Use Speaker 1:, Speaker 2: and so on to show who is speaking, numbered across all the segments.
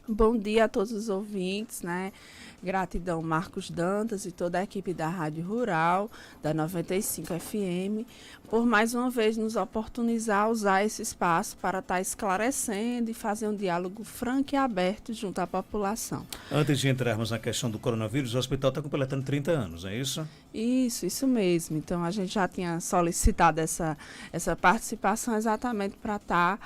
Speaker 1: Bom dia a todos os ouvintes, né? Gratidão, Marcos Dantas e toda a equipe da Rádio Rural, da 95 FM, por mais uma vez nos oportunizar usar esse espaço para estar esclarecendo e fazer um diálogo franco e aberto junto à população.
Speaker 2: Antes de entrarmos na questão do coronavírus, o hospital está completando 30 anos, é isso?
Speaker 1: Isso mesmo. Então, a gente já tinha solicitado essa participação exatamente para estar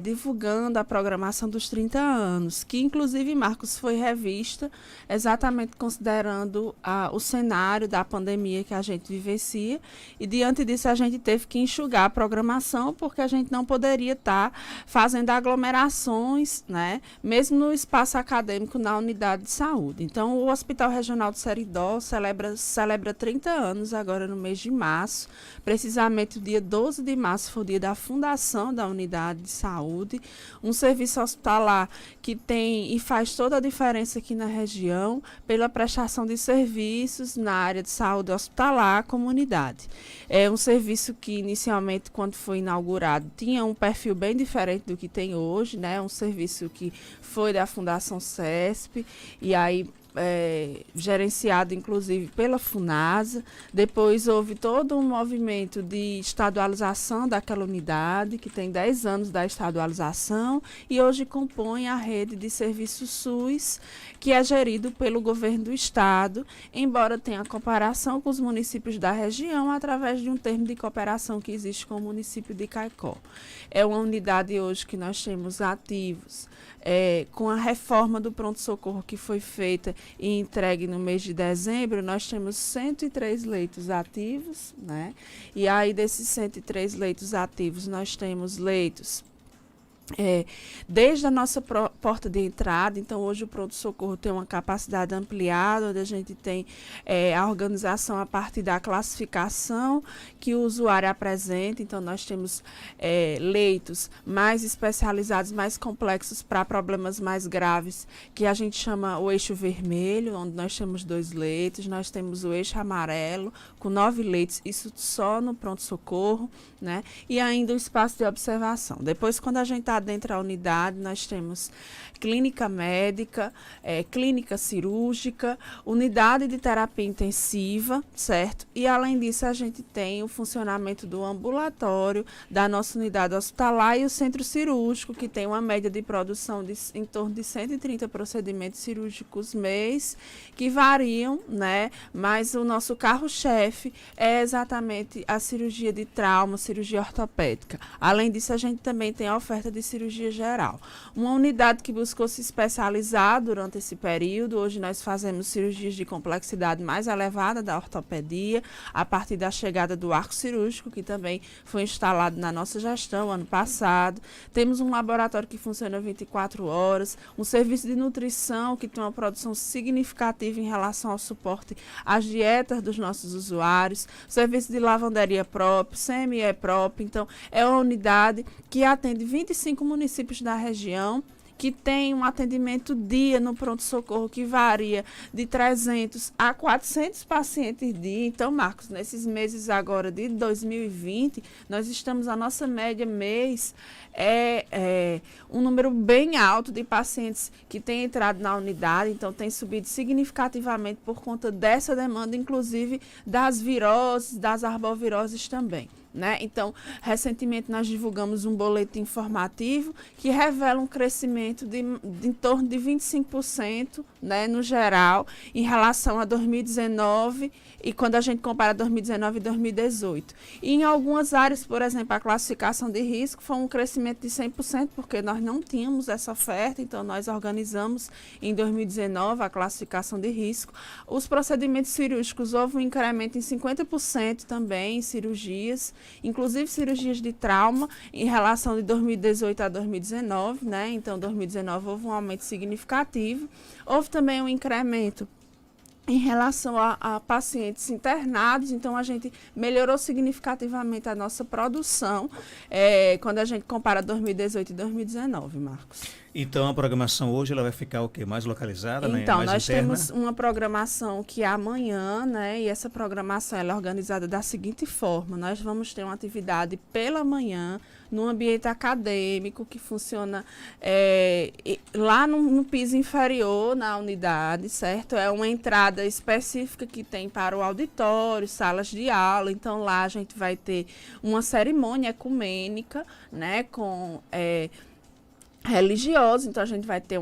Speaker 1: divulgando a programação dos 30 anos, que inclusive, Marcos, foi revista exatamente considerando o cenário da pandemia que a gente vivencia, e diante disso a gente teve que enxugar a programação, porque a gente não poderia estar fazendo aglomerações, né, mesmo no espaço acadêmico na unidade de saúde. Então, o Hospital Regional do Seridó celebra 30 anos agora no mês de março, precisamente o dia 12 de março foi o dia da fundação da unidade de saúde, um serviço hospitalar que tem e faz toda a diferença aqui na região pela prestação de serviços na área de saúde hospitalar à comunidade. É um serviço que inicialmente, quando foi inaugurado, tinha um perfil bem diferente do que tem hoje, né? Um serviço que foi da Fundação CESP e aí gerenciado inclusive pela FUNASA. Depois houve todo um movimento de estadualização daquela unidade, que tem 10 anos da estadualização, e hoje compõe a rede de serviços SUS, que é gerido pelo governo do estado, embora tenha comparação com os municípios da região, através de um termo de cooperação que existe com o município de Caicó. É uma unidade hoje que nós temos ativos, com a reforma do pronto-socorro que foi feita e entregue no mês de dezembro, nós temos 103 leitos ativos, né? E aí, desses 103 leitos ativos, nós temos leitos desde a nossa porta de entrada. Então, hoje o pronto-socorro tem uma capacidade ampliada, onde a gente tem a organização a partir da classificação que o usuário apresenta. Então, nós temos leitos mais especializados, mais complexos para problemas mais graves, que a gente chama o eixo vermelho, onde nós temos 2 leitos. Nós temos o eixo amarelo, com 9 leitos, isso só no pronto-socorro, né? E ainda o espaço de observação. Depois, quando a gente está dentro da unidade, nós temos clínica médica, clínica cirúrgica, unidade de terapia intensiva, certo? E além disso, a gente tem o funcionamento do ambulatório, da nossa unidade hospitalar e o centro cirúrgico, que tem uma média de produção em torno de 130 procedimentos cirúrgicos mês, que variam, né? Mas o nosso carro-chefe é exatamente a cirurgia de trauma, cirurgia ortopédica. Além disso, a gente também tem a oferta de cirurgia geral. Uma unidade que buscou se especializar durante esse período. Hoje nós fazemos cirurgias de complexidade mais elevada da ortopedia, a partir da chegada do arco cirúrgico, que também foi instalado na nossa gestão ano passado. Temos um laboratório que funciona 24 horas, um serviço de nutrição que tem uma produção significativa em relação ao suporte às dietas dos nossos usuários, serviço de lavanderia próprio, CME próprio. Então, é uma unidade que atende 25 municípios da região, que tem um atendimento dia no pronto-socorro que varia de 300 a 400 pacientes dia. Então, Marcos, nesses meses agora de 2020, nós estamos, a nossa média mês um número bem alto de pacientes que têm entrado na unidade, então tem subido significativamente por conta dessa demanda, inclusive das viroses, das arboviroses também. Né? Então, recentemente nós divulgamos um boletim informativo que revela um crescimento de em torno de 25%, né, no geral, em relação a 2019, e quando a gente compara 2019 e 2018. E em algumas áreas, por exemplo, a classificação de risco foi um crescimento de 100%, porque nós não tínhamos essa oferta, então nós organizamos em 2019 a classificação de risco. Os procedimentos cirúrgicos, houve um incremento em 50% também em cirurgias, inclusive cirurgias de trauma, em relação de 2018 a 2019, né? Então, 2019 houve um aumento significativo. Houve também um incremento em relação a pacientes internados, então a gente melhorou significativamente a nossa produção quando a gente compara 2018 e 2019, Marcos.
Speaker 2: Então, a programação hoje ela vai ficar o quê? Mais localizada, né?
Speaker 1: Então,
Speaker 2: Mais
Speaker 1: nós
Speaker 2: interna?
Speaker 1: temos uma programação que é amanhã, né? E essa programação ela é organizada da seguinte forma: nós vamos ter uma atividade pela manhã no ambiente acadêmico que funciona lá no piso inferior, na unidade, certo? É uma entrada específica que tem para o auditório, salas de aula. Então, lá a gente vai ter uma cerimônia ecumênica, né? Com religioso, então a gente vai ter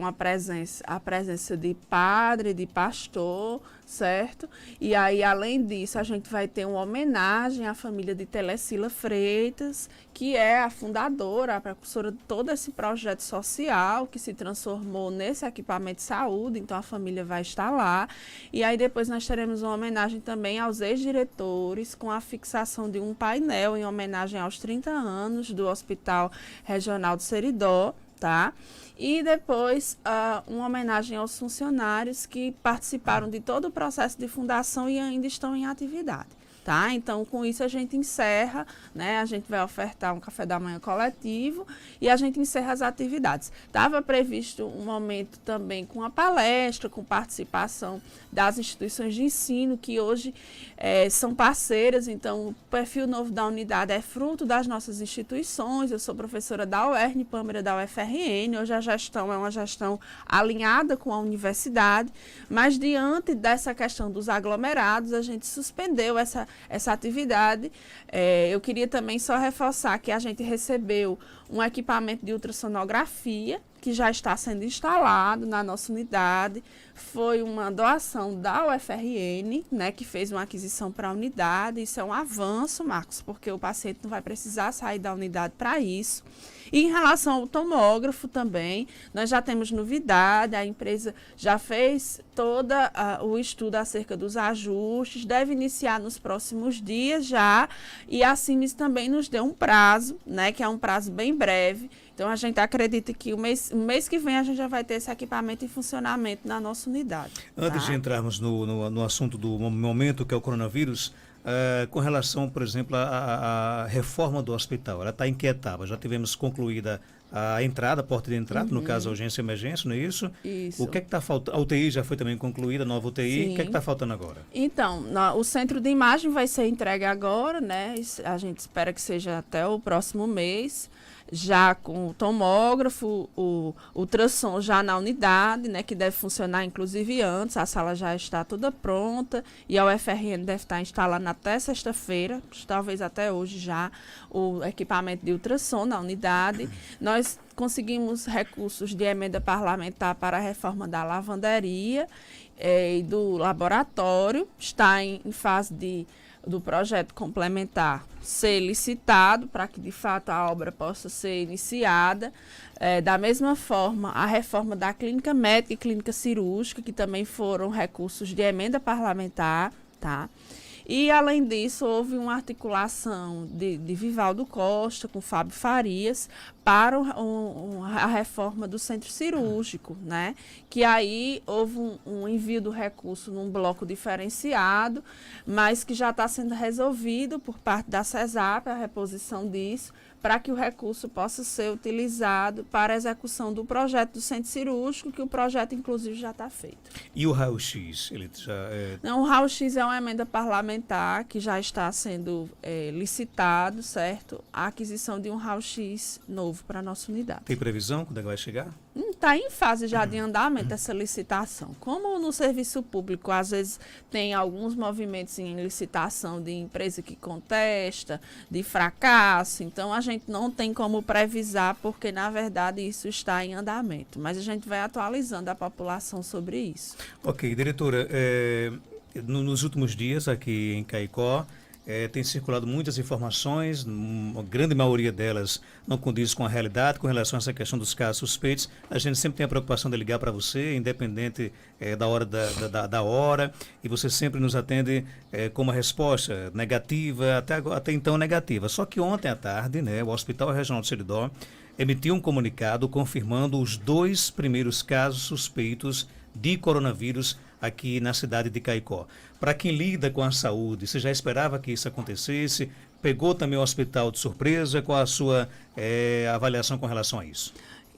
Speaker 1: a presença de padre, de pastor, certo? E aí, além disso, a gente vai ter uma homenagem à família de Telecila Freitas, que é a fundadora, a precursora de todo esse projeto social que se transformou nesse equipamento de saúde, então a família vai estar lá. E aí depois nós teremos uma homenagem também aos ex-diretores, com a fixação de um painel em homenagem aos 30 anos do Hospital Regional do Seridó, tá? E depois uma homenagem aos funcionários que participaram de todo o processo de fundação e ainda estão em atividade. Tá? Então, com isso a gente encerra, né? A gente vai ofertar um café da manhã coletivo e a gente encerra as atividades. Estava previsto um momento também com a palestra, com participação das instituições de ensino, que hoje são parceiras. Então, o perfil novo da unidade é fruto das nossas instituições. Eu sou professora da UERN, Pâmera da UFRN. Hoje a gestão é uma gestão alinhada com a universidade, mas diante dessa questão dos aglomerados, a gente suspendeu essa atividade. Eu queria também só reforçar que a gente recebeu um equipamento de ultrassonografia que já está sendo instalado na nossa unidade. Foi uma doação da UFRN, né, que fez uma aquisição para a unidade. Isso é um avanço, Marcos, porque o paciente não vai precisar sair da unidade para isso. E em relação ao tomógrafo também, nós já temos novidade, a empresa já fez todo o estudo acerca dos ajustes, deve iniciar nos próximos dias já, e a CIMES também nos deu um prazo, né, que é um prazo bem breve. Então, a gente acredita que o mês que vem a gente já vai ter esse equipamento em funcionamento na nossa unidade.
Speaker 2: Antes de entrarmos no assunto do momento, que é o coronavírus, com relação, por exemplo, à reforma do hospital, ela está em que etapa? Já tivemos concluída a entrada, a porta de entrada, no caso a urgência e emergência, não é isso?
Speaker 1: Isso.
Speaker 2: O que é que está faltando? A UTI já foi também concluída, a nova UTI,
Speaker 1: Sim.
Speaker 2: O que é que está faltando agora?
Speaker 1: Então, o centro de imagem vai ser entregue agora, né? A gente espera que seja até o próximo mês, já com o tomógrafo, o ultrassom já na unidade, né, que deve funcionar inclusive antes. A sala já está toda pronta e a UFRN deve estar instalando até sexta-feira, talvez até hoje já, o equipamento de ultrassom na unidade. Nós conseguimos recursos de emenda parlamentar para a reforma da lavanderia e do laboratório. Está em fase do projeto complementar ser licitado para que, de fato, a obra possa ser iniciada. Da mesma forma, a reforma da clínica médica e clínica cirúrgica, que também foram recursos de emenda parlamentar, tá? E, além disso, houve uma articulação de Vivaldo Costa com Fábio Farias para a reforma do centro cirúrgico, né? Que aí houve um envio do recurso num bloco diferenciado, mas que já está sendo resolvido por parte da CESAP, a reposição disso, para que o recurso possa ser utilizado para a execução do projeto do centro cirúrgico, que o projeto, inclusive, já está feito.
Speaker 2: E o raio-x? Ele já
Speaker 1: Não, o raio-x é uma emenda parlamentar que já está sendo licitado, certo? A aquisição de um raio-x novo para a nossa unidade.
Speaker 2: Tem previsão quando é que vai chegar?
Speaker 1: Está em fase já de andamento essa licitação. Como no serviço público, às vezes, tem alguns movimentos em licitação de empresa que contesta, de fracasso, então a gente não tem como previsar, porque, na verdade, isso está em andamento. Mas a gente vai atualizando a população sobre isso.
Speaker 2: Ok, diretora, nos últimos dias aqui em Caicó, tem circulado muitas informações, a grande maioria delas não condiz com a realidade, com relação a essa questão dos casos suspeitos. A gente sempre tem a preocupação de ligar para você, independente da hora da hora, e você sempre nos atende com uma resposta negativa, até então negativa. Só que ontem à tarde, né, o Hospital Regional do Seridó emitiu um comunicado confirmando os 2 primeiros casos suspeitos de coronavírus aqui na cidade de Caicó. Para quem lida com a saúde, você já esperava que isso acontecesse? Pegou também o hospital de surpresa? Qual a sua avaliação com relação a isso?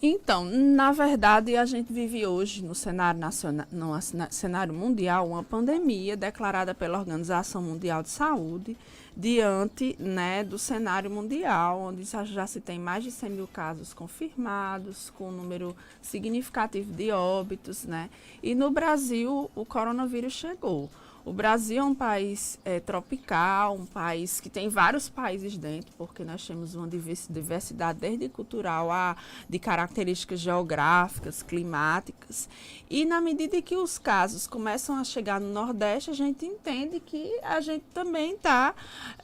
Speaker 1: Então, na verdade, a gente vive hoje no cenário nacional, no cenário mundial, uma pandemia declarada pela Organização Mundial de Saúde, diante, né, do cenário mundial, onde já se tem mais de 100 mil casos confirmados, com um número significativo de óbitos, né? E no Brasil, o coronavírus chegou. O Brasil é um país tropical, um país que tem vários países dentro, porque nós temos uma diversidade desde cultural a de características geográficas, climáticas. E na medida que os casos começam a chegar no Nordeste, a gente entende que a gente também está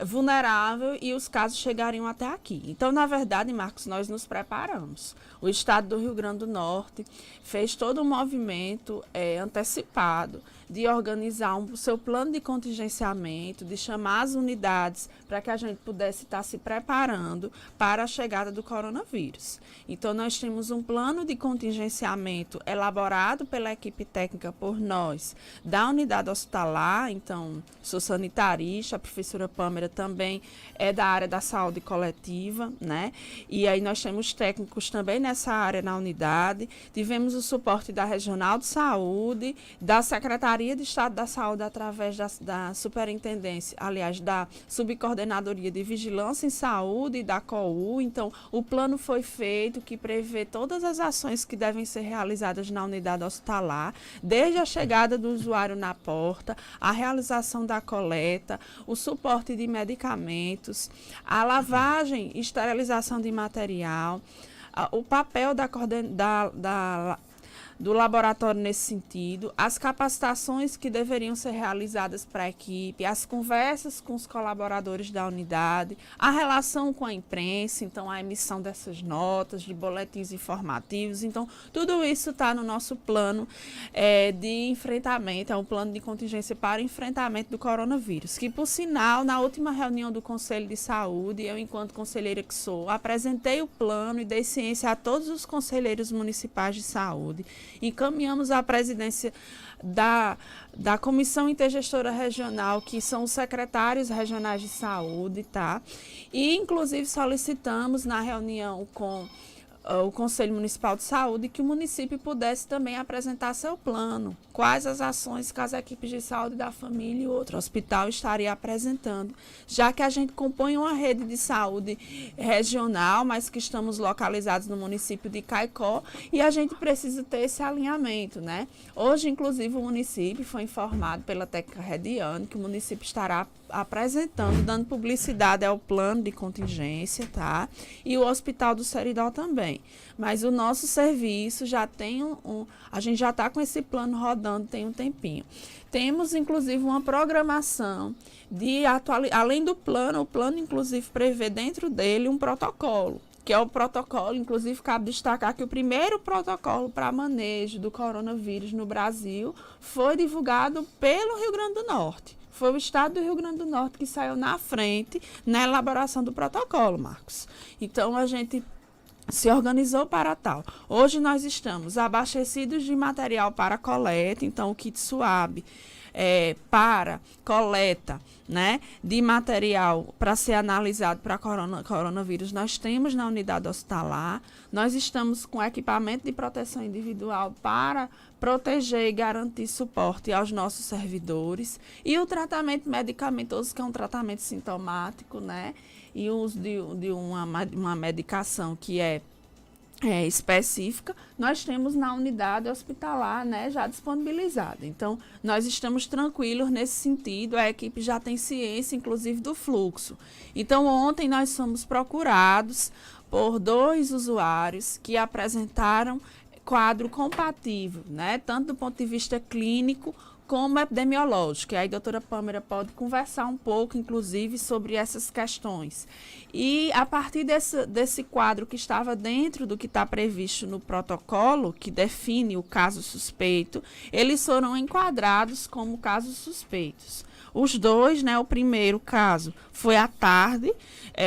Speaker 1: vulnerável e os casos chegariam até aqui. Então, na verdade, Marcos, nós nos preparamos. O estado do Rio Grande do Norte fez todo um movimento antecipado de organizar o seu plano de contingenciamento, de chamar as unidades para que a gente pudesse estar se preparando para a chegada do coronavírus. Então, nós temos um plano de contingenciamento elaborado pela equipe técnica por nós, da unidade hospitalar. Então, sou sanitarista, a professora Pâmela também é da área da saúde coletiva, né? E aí nós temos técnicos também nessa área na unidade. Tivemos o suporte da Regional de Saúde, da Secretaria de Estado da Saúde, através da Superintendência, aliás, da Subcoordenadoria de Vigilância em Saúde e da COU. Então, o plano foi feito, que prevê todas as ações que devem ser realizadas na unidade hospitalar, desde a chegada do usuário na porta, a realização da coleta, o suporte de medicamentos, a lavagem e esterilização de material, o papel do laboratório nesse sentido, as capacitações que deveriam ser realizadas para a equipe, as conversas com os colaboradores da unidade, a relação com a imprensa, então a emissão dessas notas, de boletins informativos. Então, tudo isso está no nosso plano de enfrentamento, é um plano de contingência para o enfrentamento do coronavírus, que, por sinal, na última reunião do Conselho de Saúde, eu, enquanto conselheira que sou, apresentei o plano e dei ciência a todos os conselheiros municipais de saúde. Encaminhamos à presidência da Comissão Intergestora Regional, que são os secretários regionais de saúde, tá? E, inclusive, solicitamos na reunião com o Conselho Municipal de Saúde que o município pudesse também apresentar seu plano, quais as ações que as equipes de saúde da família e outro hospital estaria apresentando, já que a gente compõe uma rede de saúde regional, mas que estamos localizados no município de Caicó, e a gente precisa ter esse alinhamento, né? Hoje, inclusive, o município foi informado pela técnica Rediane que o município estará apresentando, dando publicidade ao plano de contingência, tá? E o Hospital do Seridó também. Mas o nosso serviço já tem a gente já está com esse plano rodando tem um tempinho. Temos, inclusive, uma programação de além do plano, o plano, inclusive, prevê dentro dele um protocolo, que é o protocolo, inclusive, cabe destacar que o primeiro protocolo para manejo do coronavírus no Brasil foi divulgado pelo Rio Grande do Norte. Foi o estado do Rio Grande do Norte que saiu na frente na elaboração do protocolo, Marcos. Então, a gente se organizou para tal. Hoje nós estamos abastecidos de material para coleta, então o kit SUAB para coleta, né, de material para ser analisado para coronavírus, nós temos na unidade hospitalar. Nós estamos com equipamento de proteção individual para proteger e garantir suporte aos nossos servidores, e o tratamento medicamentoso, que é um tratamento sintomático, né, e o uso de uma medicação que é específica, nós temos na unidade hospitalar, né, já disponibilizada. Então, nós estamos tranquilos nesse sentido, a equipe já tem ciência, inclusive, do fluxo. Então, ontem nós fomos procurados por 2 usuários que apresentaram quadro compatível, né, tanto do ponto de vista clínico como epidemiológico. E aí a doutora Pâmela pode conversar um pouco, inclusive, sobre essas questões. E a partir desse quadro que estava dentro do que está previsto no protocolo, que define o caso suspeito, eles foram enquadrados como casos suspeitos. Os 2, né, o primeiro caso foi à tarde,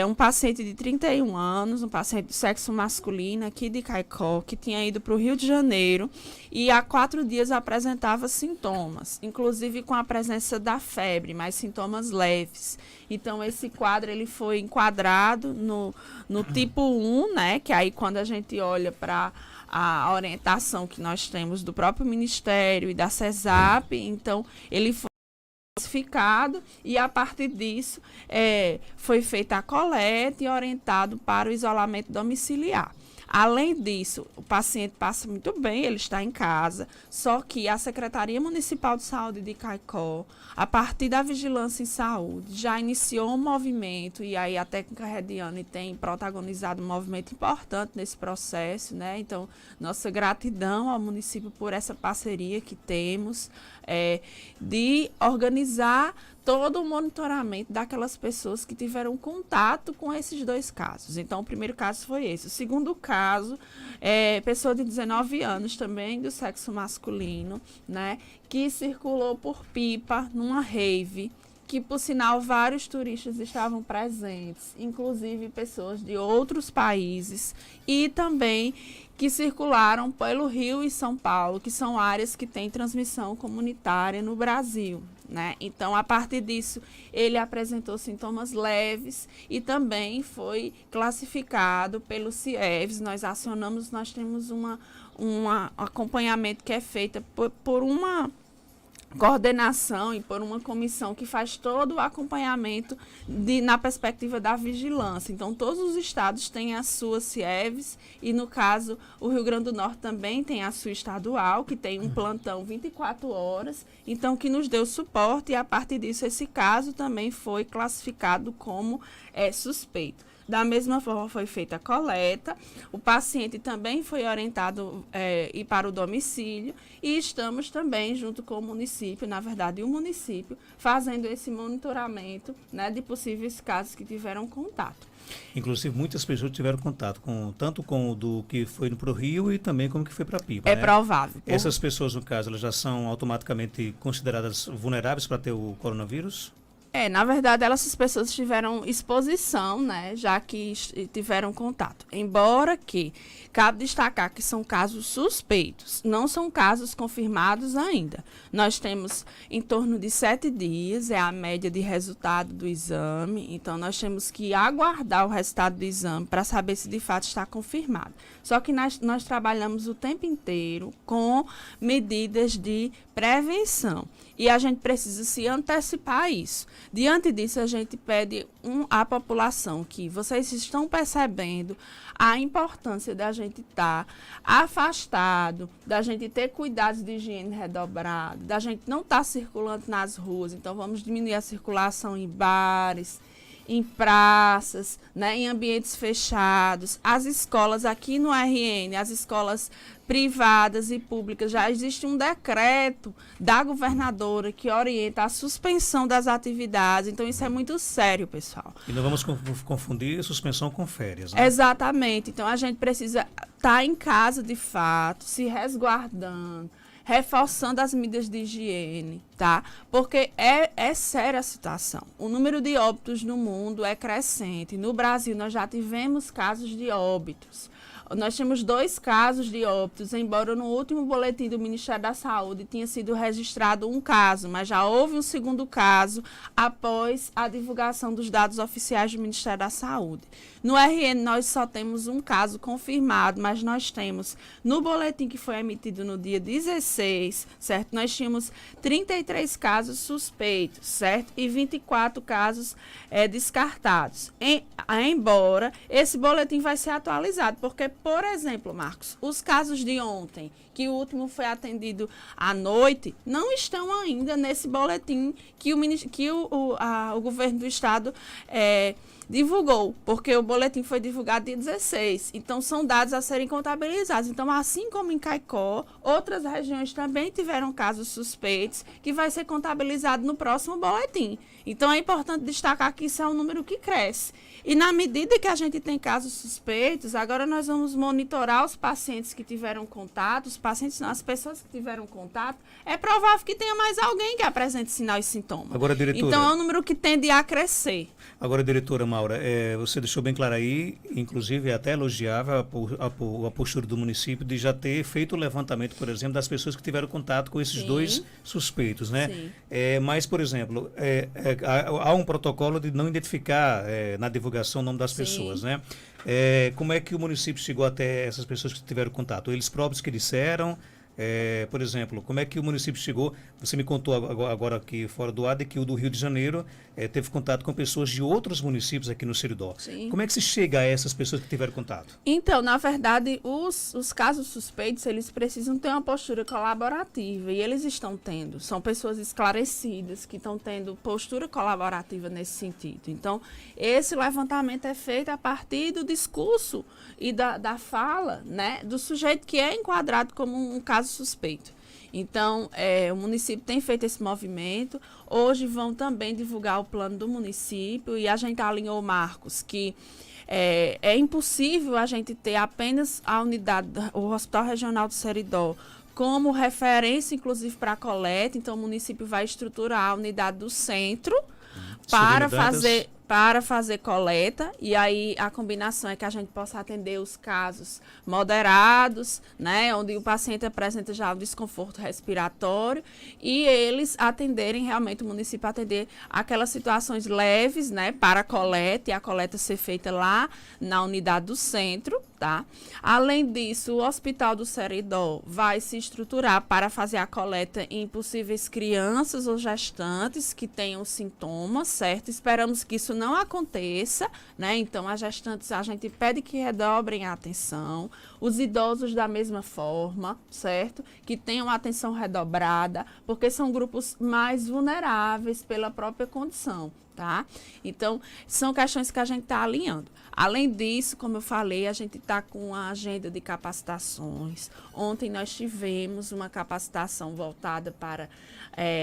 Speaker 1: um paciente de 31 anos, um paciente do sexo masculino aqui de Caicó, que tinha ido para o Rio de Janeiro e há 4 dias apresentava sintomas. casos, inclusive com a presença da febre, mas sintomas leves. Então, esse quadro ele foi enquadrado no tipo 1, né? Que aí quando a gente olha para a orientação que nós temos do próprio Ministério e da CESAP, então ele foi classificado e a partir disso foi feita a coleta e orientado para o isolamento domiciliar. Além disso, o paciente passa muito bem, ele está em casa, só que a Secretaria Municipal de Saúde de Caicó, a partir da Vigilância em Saúde, já iniciou um movimento, e aí a técnica Rediane tem protagonizado um movimento importante nesse processo, né? Então, nossa gratidão ao município por essa parceria que temos, de organizar todo o monitoramento daquelas pessoas que tiveram contato com esses 2 casos. Então, o primeiro caso foi esse. O segundo caso pessoa de 19 anos também, do sexo masculino, né, que circulou por pipa numa rave, que, por sinal, vários turistas estavam presentes, inclusive pessoas de outros países, e também que circularam pelo Rio e São Paulo, que são áreas que têm transmissão comunitária no Brasil, né? Então, a partir disso, ele apresentou sintomas leves e também foi classificado pelo CIEVS. Nós acionamos, nós temos um acompanhamento que é feito por uma coordenação e por uma comissão que faz todo o acompanhamento na perspectiva da vigilância. Então, todos os estados têm as suas CIEVs e, no caso, o Rio Grande do Norte também tem a sua estadual, que tem um plantão 24 horas, então, que nos deu suporte e, a partir disso, esse caso também foi classificado como suspeito. Da mesma forma, foi feita a coleta, o paciente também foi orientado ir para o domicílio e estamos também, junto com o município, na verdade, o município, fazendo esse monitoramento, né, de possíveis casos que tiveram contato.
Speaker 2: Inclusive, muitas pessoas tiveram contato tanto com o do que foi para o Rio e também com o que foi para a Pipa.
Speaker 1: É,
Speaker 2: né?
Speaker 1: provável.
Speaker 2: Essas pessoas, no caso, elas já são automaticamente consideradas vulneráveis para ter o coronavírus?
Speaker 1: Na verdade, essas pessoas tiveram exposição, né, já que tiveram contato. Embora que, cabe destacar que são casos suspeitos, não são casos confirmados ainda. Nós temos em torno de 7 dias, é a média de resultado do exame, então nós temos que aguardar o resultado do exame para saber se de fato está confirmado. Só que nós trabalhamos o tempo inteiro com medidas de prevenção e a gente precisa se antecipar a isso. Diante disso, a gente pede à população que vocês estão percebendo a importância da gente estar afastado, da gente ter cuidados de higiene redobrado, da gente não estar circulando nas ruas. Então, vamos diminuir a circulação em bares, em praças, né, em ambientes fechados. As escolas aqui no RN, as escolas privadas e públicas, já existe um decreto da governadora que orienta a suspensão das atividades. Então, isso é muito sério, pessoal.
Speaker 2: E não vamos confundir suspensão com férias, né?
Speaker 1: Exatamente. Então, a gente precisa estar em casa, de fato, se resguardando, reforçando as medidas de higiene, tá? Porque é séria a situação. O número de óbitos no mundo é crescente. No Brasil, nós já tivemos casos de óbitos. Nós temos 2 casos de óbitos, embora no último boletim do Ministério da Saúde tinha sido registrado um caso, mas já houve um segundo caso após a divulgação dos dados oficiais do Ministério da Saúde. No RN, nós só temos um caso confirmado, mas nós temos, no boletim que foi emitido no dia 16, certo? Nós tínhamos 33 casos suspeitos, certo? E 24 casos descartados. Embora esse boletim vai ser atualizado, porque, por exemplo, Marcos, os casos de ontem, que o último foi atendido à noite, não estão ainda nesse boletim que o governo do estado divulgou, porque o boletim foi divulgado dia 16. Então, são dados a serem contabilizados. Então, assim como em Caicó, outras regiões também tiveram casos suspeitos, que vai ser contabilizado no próximo boletim. Então, é importante destacar que isso é um número que cresce. E na medida que a gente tem casos suspeitos, agora nós vamos vamos monitorar os pacientes que tiveram contato, as pessoas que tiveram contato, é provável que tenha mais alguém que apresente sinal e sintoma.
Speaker 2: Agora, diretora,
Speaker 1: então, é um número que tende a crescer.
Speaker 2: Agora, diretora Maura, você deixou bem claro aí, inclusive é até elogiável a postura do município de já ter feito o levantamento, por exemplo, das pessoas que tiveram contato com esses dois suspeitos, né?
Speaker 1: Sim.
Speaker 2: Mas, por exemplo, há um protocolo de não identificar na divulgação o nome das pessoas, né? Como é que o município chegou até essas pessoas que tiveram contato? Eles próprios que disseram? Por exemplo, como é que o município chegou? Você me contou agora aqui fora do ar de que o do Rio de Janeiro teve contato com pessoas de outros municípios aqui no Seridó.
Speaker 1: Sim.
Speaker 2: Como é que se chega a essas pessoas que tiveram contato?
Speaker 1: Então, na verdade, os casos suspeitos, eles precisam ter uma postura colaborativa e eles estão tendo. São pessoas esclarecidas que estão tendo postura colaborativa nesse sentido. Então, esse levantamento é feito a partir do discurso e da fala, né, do sujeito que é enquadrado como um caso suspeito. Então, o município tem feito esse movimento. Hoje vão também divulgar o plano do município e a gente alinhou, Marcos, que é impossível a gente ter apenas a unidade, o Hospital Regional do Seridó, como referência, inclusive, para a coleta. Então, o município vai estruturar a unidade do centro para fazer coleta, e aí a combinação é que a gente possa atender os casos moderados, né, onde o paciente apresenta já um desconforto respiratório, e eles atenderem, realmente o município atender aquelas situações leves, né, para a coleta, e a coleta ser feita lá na unidade do centro, tá? Além disso, o Hospital do Seridó vai se estruturar para fazer a coleta em possíveis crianças ou gestantes que tenham sintomas, certo? Esperamos que isso não aconteça, né? Então, as gestantes, a gente pede que redobrem a atenção, os idosos da mesma forma, certo? Que tenham atenção redobrada, porque são grupos mais vulneráveis pela própria condição, tá? Então, são questões que a gente está alinhando. Além disso, como eu falei, a gente está com a agenda de capacitações. Ontem nós tivemos uma capacitação voltada para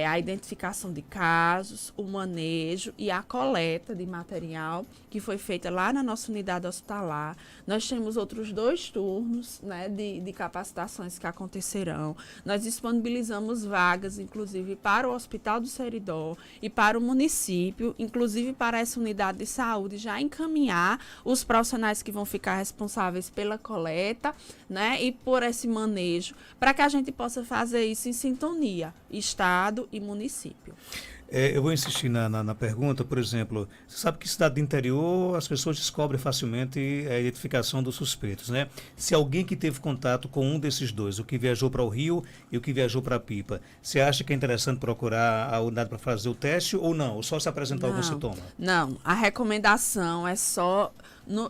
Speaker 1: a identificação de casos, o manejo e a coleta de material, que foi feita lá na nossa unidade hospitalar. Nós temos outros 2 turnos, né, de capacitações que acontecerão. Nós disponibilizamos vagas, inclusive, para o Hospital do Seridó e para o município, inclusive para essa unidade de saúde, já encaminhar os profissionais que vão ficar responsáveis pela coleta, né, e por esse manejo, para que a gente possa fazer isso em sintonia, Estado e município.
Speaker 2: Eu vou insistir na pergunta, por exemplo, você sabe que em cidade do interior as pessoas descobrem facilmente a identificação dos suspeitos, né? Se alguém que teve contato com um desses dois, o que viajou para o Rio e o que viajou para a Pipa, você acha que é interessante procurar a unidade para fazer o teste ou não? Ou só se apresentar algum sintoma?
Speaker 1: Não, a recomendação é só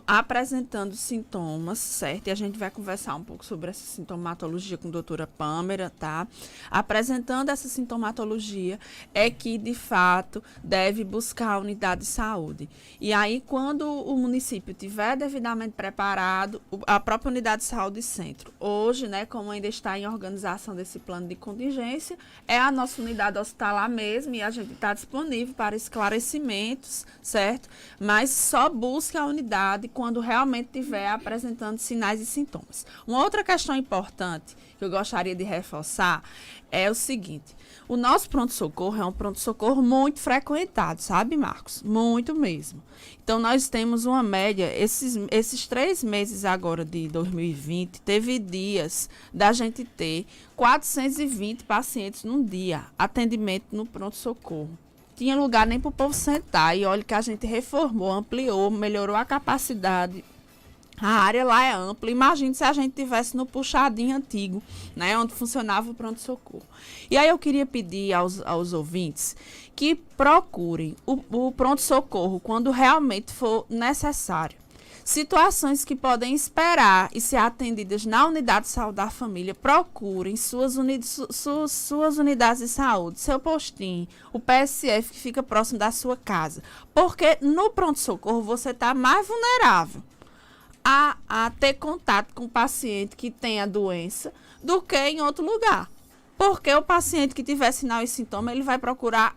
Speaker 1: apresentando sintomas, certo? E a gente vai conversar um pouco sobre essa sintomatologia com a doutora Pâmera, tá? Apresentando essa sintomatologia é que, de fato, deve buscar a unidade de saúde. E aí, quando o município estiver devidamente preparado, a própria unidade de saúde centro, hoje, né, como ainda está em organização desse plano de contingência, é a nossa unidade hospitalar mesmo, e a gente está disponível para esclarecimentos, certo? Mas só busca a unidade quando realmente estiver apresentando sinais e sintomas. Uma outra questão importante que eu gostaria de reforçar é o seguinte: o nosso pronto-socorro é um pronto-socorro muito frequentado, sabe, Marcos? Muito mesmo. Então, nós temos uma média, esses 3 meses agora de 2020, teve dias da gente ter 420 pacientes num dia, atendimento no pronto-socorro. Tinha lugar nem para o povo sentar, e olha que a gente reformou, ampliou, melhorou a capacidade. A área lá é ampla. Imagine se a gente tivesse no puxadinho antigo, né, onde funcionava o pronto-socorro. E aí eu queria pedir aos ouvintes que procurem o pronto-socorro quando realmente for necessário. Situações que podem esperar e ser atendidas na unidade de saúde da família, procurem suas unidades de saúde, seu postinho, o PSF que fica próximo da sua casa. Porque no pronto-socorro você está mais vulnerável a ter contato com o paciente que tem a doença do que em outro lugar. Porque o paciente que tiver sinal e sintoma, ele vai procurar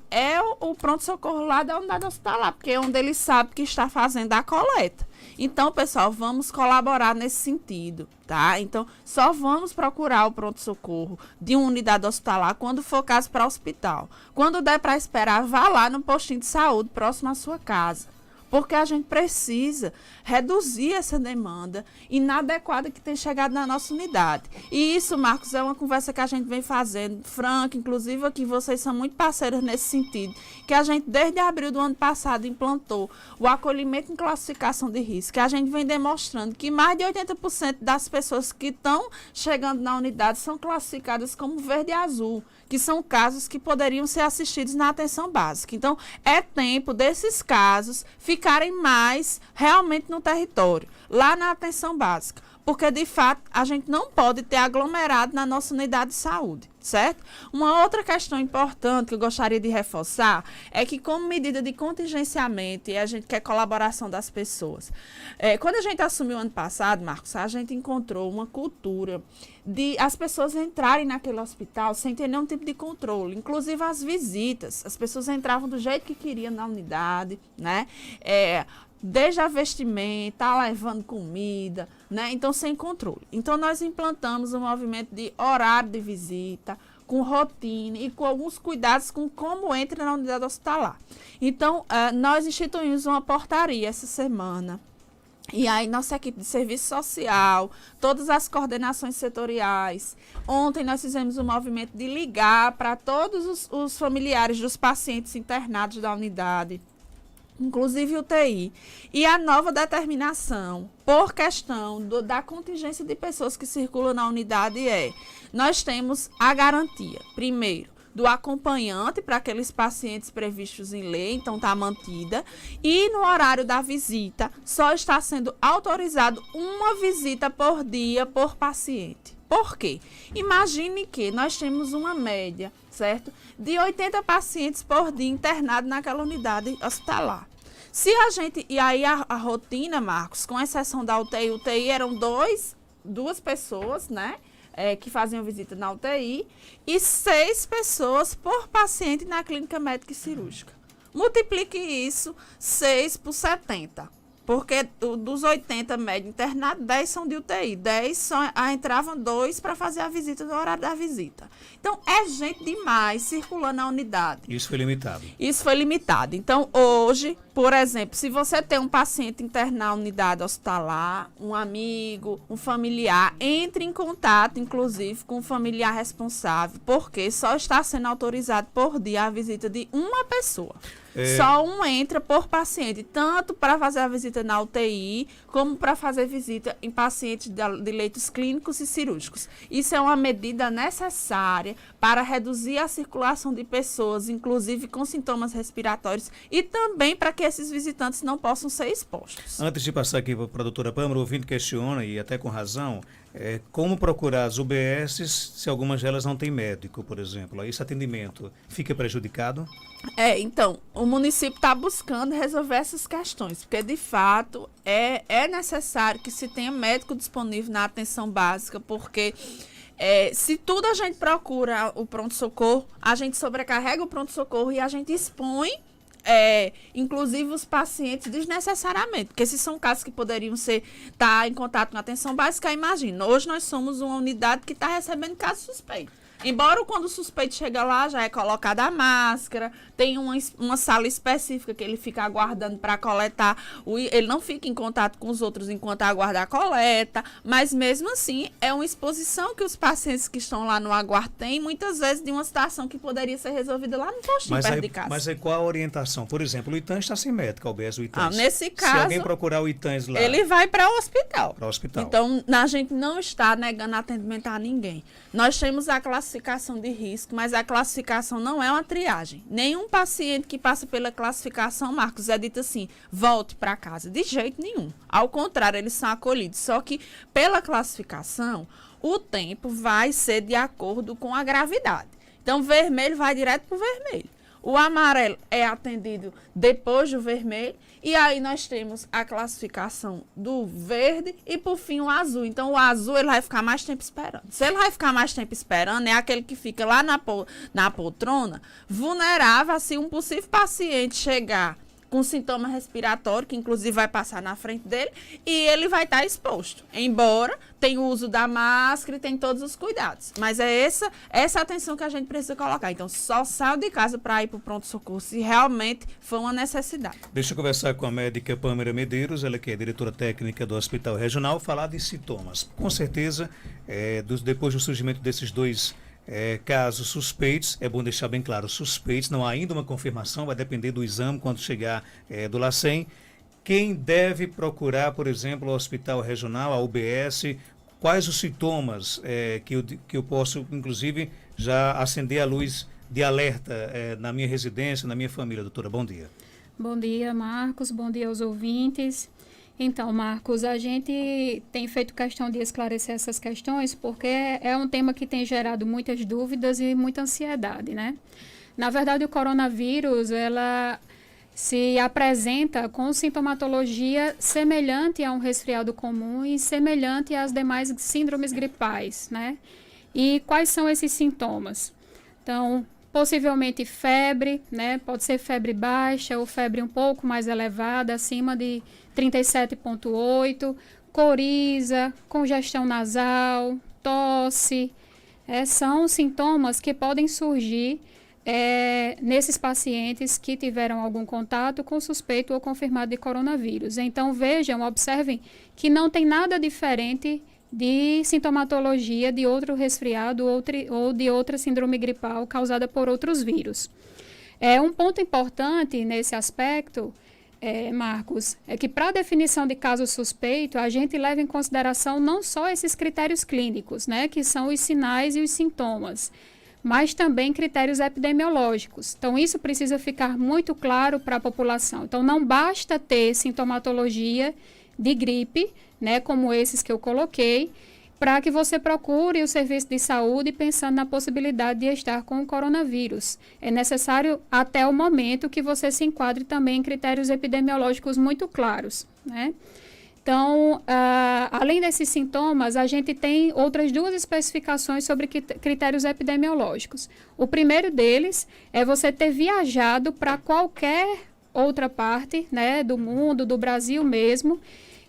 Speaker 1: o pronto-socorro lá da unidade hospitalar, porque é onde ele sabe que está fazendo a coleta. Então, pessoal, vamos colaborar nesse sentido, tá? Então, só vamos procurar o pronto-socorro de uma unidade hospitalar quando for caso para hospital. Quando der para esperar, vá lá no postinho de saúde próximo à sua casa. Porque a gente precisa reduzir essa demanda inadequada que tem chegado na nossa unidade. E isso, Marcos, é uma conversa que a gente vem fazendo, Franca, inclusive aqui, vocês são muito parceiros nesse sentido, que a gente, desde abril do ano passado, implantou o acolhimento em classificação de risco, que a gente vem demonstrando que mais de 80% das pessoas que estão chegando na unidade são classificadas como verde e azul, que são casos que poderiam ser assistidos na atenção básica. Então, é tempo desses casos ficarem mais realmente no território, lá na atenção básica, porque, de fato, a gente não pode ter aglomerado na nossa unidade de saúde, certo? Uma outra questão importante que eu gostaria de reforçar é que, como medida de contingenciamento, e a gente quer colaboração das pessoas, quando a gente assumiu ano passado, Marcos, a gente encontrou uma cultura de as pessoas entrarem naquele hospital sem ter nenhum tipo de controle, inclusive as visitas. As pessoas entravam do jeito que queriam na unidade, né? Desde a vestimenta, levando comida, né? Então, sem controle. Então, nós implantamos um movimento de horário de visita, com rotina e com alguns cuidados com como entra na unidade hospitalar. Então, nós instituímos uma portaria essa semana. E aí, nossa equipe de serviço social, todas as coordenações setoriais. Ontem nós fizemos um movimento de ligar para todos os familiares dos pacientes internados da unidade, inclusive UTI. E a nova determinação, por questão da contingência de pessoas que circulam na unidade, nós temos a garantia, primeiro, do acompanhante para aqueles pacientes previstos em lei, então está mantida. E no horário da visita, só está sendo autorizado uma visita por dia por paciente. Por quê? Imagine que nós temos uma média, certo? De 80 pacientes por dia internados naquela unidade hospitalar. Se a gente... E aí a rotina, Marcos, com exceção da UTI eram duas pessoas, né? Que faziam visita na UTI, e 6 pessoas por paciente na clínica médica e cirúrgica. Multiplique isso 6 por 70, porque dos 80 médicos internados, 10 são de UTI, 10 só entravam 2 para fazer a visita no horário da visita. Então, é gente demais circulando na unidade.
Speaker 2: Isso foi limitado.
Speaker 1: Isso foi limitado. Então, hoje, por exemplo, se você tem um paciente internado na unidade hospitalar, um amigo, um familiar, entre em contato, inclusive, com o familiar responsável, porque só está sendo autorizado por dia a visita de uma pessoa. Só um entra por paciente, tanto para fazer a visita na UTI, como para fazer visita em pacientes de leitos clínicos e cirúrgicos. Isso é uma medida necessária para reduzir a circulação de pessoas, inclusive com sintomas respiratórios, e também para que esses visitantes não possam ser expostos.
Speaker 2: Antes de passar aqui para a doutora Pâmela, o ouvinte questiona, e até com razão, como procurar as UBSs se algumas delas não têm médico, por exemplo? Esse atendimento fica prejudicado?
Speaker 1: Então, o município está buscando resolver essas questões, porque, de fato, é necessário que se tenha médico disponível na atenção básica, porque se tudo a gente procura o pronto-socorro, a gente sobrecarrega o pronto-socorro e a gente expõe inclusive os pacientes desnecessariamente, porque esses são casos que poderiam estar em contato com a atenção básica. Imagina, hoje nós somos uma unidade que está recebendo casos suspeitos. Embora quando o suspeito chega lá, já é colocada a máscara, tem uma sala específica que ele fica aguardando para coletar, ele não fica em contato com os outros enquanto aguarda a coleta, mas mesmo assim é uma exposição que os pacientes que estão lá no aguardo têm, muitas vezes de uma situação que poderia ser resolvida lá no postinho perto de casa.
Speaker 2: Mas aí qual a orientação? Por exemplo, o ITANS está sem médico, a UBS do ITANS.
Speaker 1: Nesse caso,
Speaker 2: se alguém procurar o ITANS lá,
Speaker 1: ele vai para o hospital.
Speaker 2: Para o hospital.
Speaker 1: Então, a gente não está negando atendimento a ninguém. Nós temos a classificação de risco, mas a classificação não é uma triagem. Nenhum paciente que passa pela classificação, Marcos, é dito assim, volte para casa. De jeito nenhum. Ao contrário, eles são acolhidos. Só que pela classificação, o tempo vai ser de acordo com a gravidade. Então, vermelho vai direto para o vermelho. O amarelo é atendido depois do vermelho. E aí nós temos a classificação do verde e, por fim, o azul. Então, o azul ele vai ficar mais tempo esperando. Se ele vai ficar mais tempo esperando, é aquele que fica lá na poltrona, vulnerável a se um possível paciente chegar com sintoma respiratório, que inclusive vai passar na frente dele, e ele vai estar exposto. Embora tenha o uso da máscara e tem todos os cuidados. Mas é essa atenção que a gente precisa colocar. Então, só saio de casa para ir para o pronto-socorro se realmente for uma necessidade.
Speaker 2: Deixa eu conversar com a médica Pâmela Medeiros, ela que é diretora técnica do Hospital Regional, falar de sintomas. Com certeza, depois do surgimento desses dois casos suspeitos, é bom deixar bem claro, suspeitos, não há ainda uma confirmação, vai depender do exame quando chegar do LACEN. Quem deve procurar, por exemplo, o Hospital Regional, a UBS, quais os sintomas que eu posso, inclusive, já acender a luz de alerta na minha residência, na minha família, doutora? Bom dia.
Speaker 3: Bom dia, Marcos, bom dia aos ouvintes. Então, Marcos, a gente tem feito questão de esclarecer essas questões porque é um tema que tem gerado muitas dúvidas e muita ansiedade, né? Na verdade, o coronavírus, ela se apresenta com sintomatologia semelhante a um resfriado comum e semelhante às demais síndromes gripais, né? E quais são esses sintomas? Então, possivelmente febre, né? Pode ser febre baixa ou febre um pouco mais elevada, acima de 37,8, coriza, congestão nasal, tosse. São sintomas que podem surgir nesses pacientes que tiveram algum contato com suspeito ou confirmado de coronavírus. Então, vejam, observem que não tem nada diferente de sintomatologia de outro resfriado ou de outra síndrome gripal causada por outros vírus. Um ponto importante nesse aspecto, Marcos, é que para a definição de caso suspeito, a gente leva em consideração não só esses critérios clínicos, né, que são os sinais e os sintomas, mas também critérios epidemiológicos. Então, isso precisa ficar muito claro para a população. Então, não basta ter sintomatologia de gripe, né, como esses que eu coloquei, para que você procure o serviço de saúde pensando na possibilidade de estar com o coronavírus. É necessário, até o momento, que você se enquadre também em critérios epidemiológicos muito claros, né? Então, além desses sintomas, a gente tem outras duas especificações sobre critérios epidemiológicos. O primeiro deles é você ter viajado para qualquer outra parte, né, do mundo, do Brasil mesmo,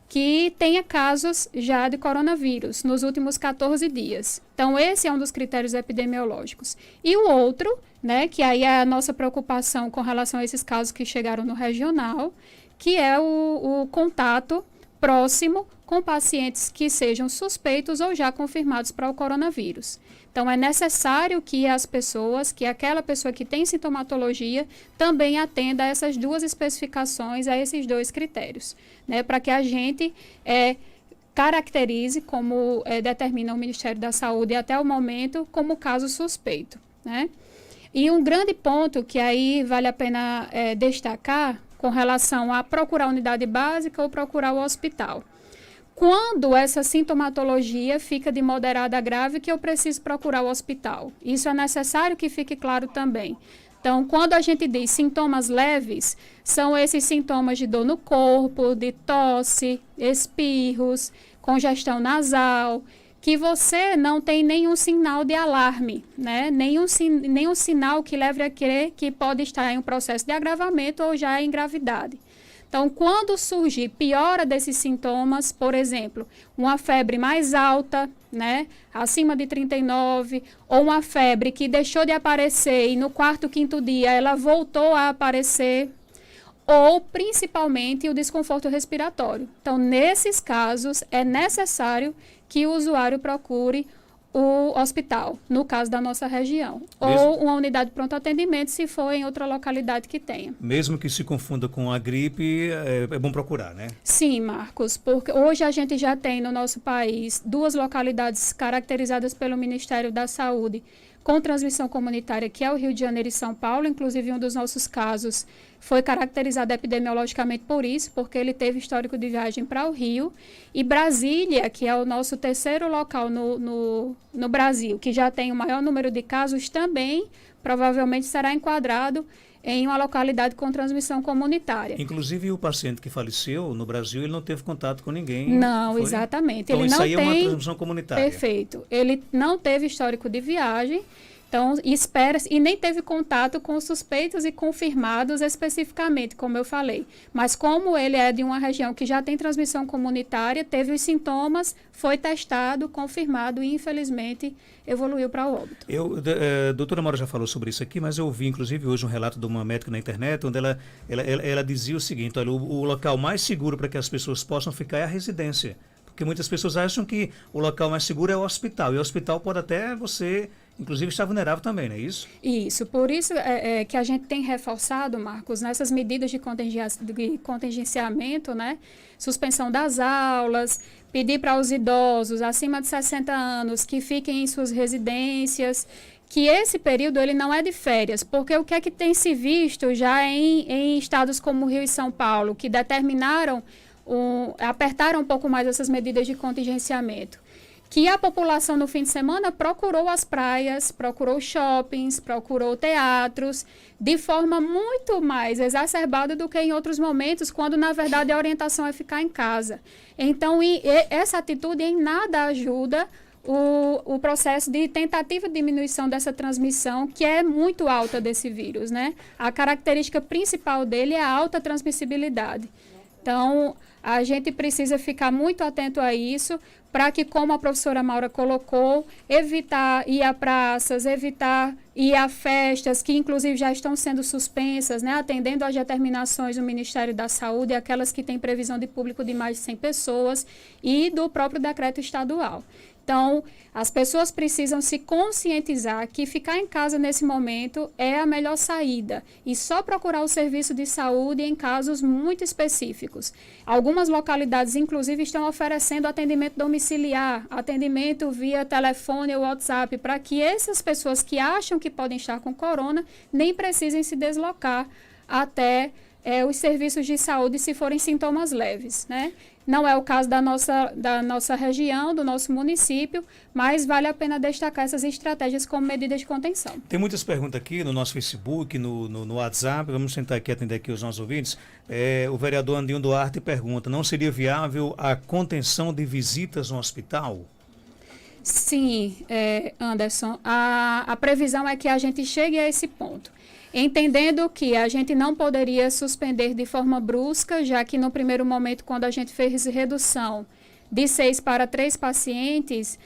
Speaker 3: que tenha casos já de coronavírus nos últimos 14 dias. Então, esse é um dos critérios epidemiológicos. E o outro, né, que aí é a nossa preocupação com relação a esses casos que chegaram no regional, que é o contato próximo com pacientes que sejam suspeitos ou já confirmados para o coronavírus. Então, é necessário que aquela pessoa que tem sintomatologia também atenda a essas duas especificações, a esses dois critérios, né, para que a gente caracterize, como determina o Ministério da Saúde até o momento, como caso suspeito, né? E um grande ponto que aí vale a pena destacar com relação a procurar a unidade básica ou procurar o hospital. Quando essa sintomatologia fica de moderada a grave, que eu preciso procurar o hospital. Isso é necessário que fique claro também. Então, quando a gente diz sintomas leves, são esses sintomas de dor no corpo, de tosse, espirros, congestão nasal, que você não tem nenhum sinal de alarme, né? Nenhum sinal que leve a crer que pode estar em um processo de agravamento ou já em gravidade. Então, quando surgir piora desses sintomas, por exemplo, uma febre mais alta, né, acima de 39, ou uma febre que deixou de aparecer e no quarto, quinto dia ela voltou a aparecer, ou principalmente o desconforto respiratório. Então, nesses casos, é necessário que o usuário procure o hospital, no caso da nossa região, ou uma unidade de pronto atendimento, se for em outra localidade que tenha.
Speaker 2: Mesmo que se confunda com a gripe, é bom procurar, né?
Speaker 3: Sim, Marcos, porque hoje a gente já tem no nosso país 2 localidades caracterizadas pelo Ministério da Saúde com transmissão comunitária, que é o Rio de Janeiro e São Paulo. Inclusive, um dos nossos casos foi caracterizado epidemiologicamente por isso, porque ele teve histórico de viagem para o Rio. E Brasília, que é o nosso terceiro local no Brasil, que já tem o maior número de casos, também provavelmente será enquadrado em uma localidade com transmissão comunitária.
Speaker 2: Inclusive, o paciente que faleceu no Brasil, ele não teve contato com ninguém.
Speaker 3: Não,
Speaker 2: foi?
Speaker 3: exatamente.
Speaker 2: Então,
Speaker 3: ele
Speaker 2: isso
Speaker 3: não
Speaker 2: aí
Speaker 3: tem...
Speaker 2: é uma transmissão comunitária.
Speaker 3: Perfeito. Ele não teve histórico de viagem, então espera-se, e nem teve contato com suspeitos e confirmados especificamente, como eu falei. Mas como ele é de uma região que já tem transmissão comunitária, teve os sintomas, foi testado, confirmado e, infelizmente, evoluiu para o óbito.
Speaker 2: A doutora Maura já falou sobre isso aqui, mas eu vi, inclusive, hoje um relato de uma médica na internet, onde ela dizia o seguinte: olha, o local mais seguro para que as pessoas possam ficar é a residência. Porque muitas pessoas acham que o local mais seguro é o hospital. E o hospital pode até você, inclusive, estar vulnerável também, não é isso?
Speaker 3: Isso. Por isso que a gente tem reforçado, Marcos, nessas medidas de contingenciamento, né? Suspensão das aulas, pedir para os idosos acima de 60 anos que fiquem em suas residências, que esse período ele não é de férias, porque o que é que tem se visto já em estados como Rio e São Paulo, que apertaram um pouco mais essas medidas de contingenciamento, que a população no fim de semana procurou as praias, procurou shoppings, procurou teatros, de forma muito mais exacerbada do que em outros momentos, quando na verdade a orientação é ficar em casa. Então, essa atitude em nada ajuda o processo de tentativa de diminuição dessa transmissão, que é muito alta desse vírus, né? A característica principal dele é a alta transmissibilidade. Então, a gente precisa ficar muito atento a isso, para que, como a professora Maura colocou, evitar ir a praças, evitar ir a festas, que inclusive já estão sendo suspensas, né, atendendo às determinações do Ministério da Saúde, aquelas que têm previsão de público de mais de 100 pessoas, e do próprio decreto estadual. Então, as pessoas precisam se conscientizar que ficar em casa nesse momento é a melhor saída e só procurar o serviço de saúde em casos muito específicos. Algumas localidades, inclusive, estão oferecendo atendimento domiciliar, atendimento via telefone ou WhatsApp, para que essas pessoas que acham que podem estar com corona nem precisem se deslocar até os serviços de saúde se forem sintomas leves, né? Não é o caso da nossa região, do nosso município, mas vale a pena destacar essas estratégias como medidas de contenção.
Speaker 2: Tem muitas perguntas aqui no nosso Facebook, no WhatsApp. Vamos tentar aqui atender aqui os nossos ouvintes. O vereador Andinho Duarte pergunta: não seria viável a contenção de visitas no hospital?
Speaker 3: Sim, Anderson. A previsão é que a gente chegue a esse ponto, entendendo que a gente não poderia suspender de forma brusca, já que no primeiro momento, quando a gente fez redução de 6 para 3 pacientes,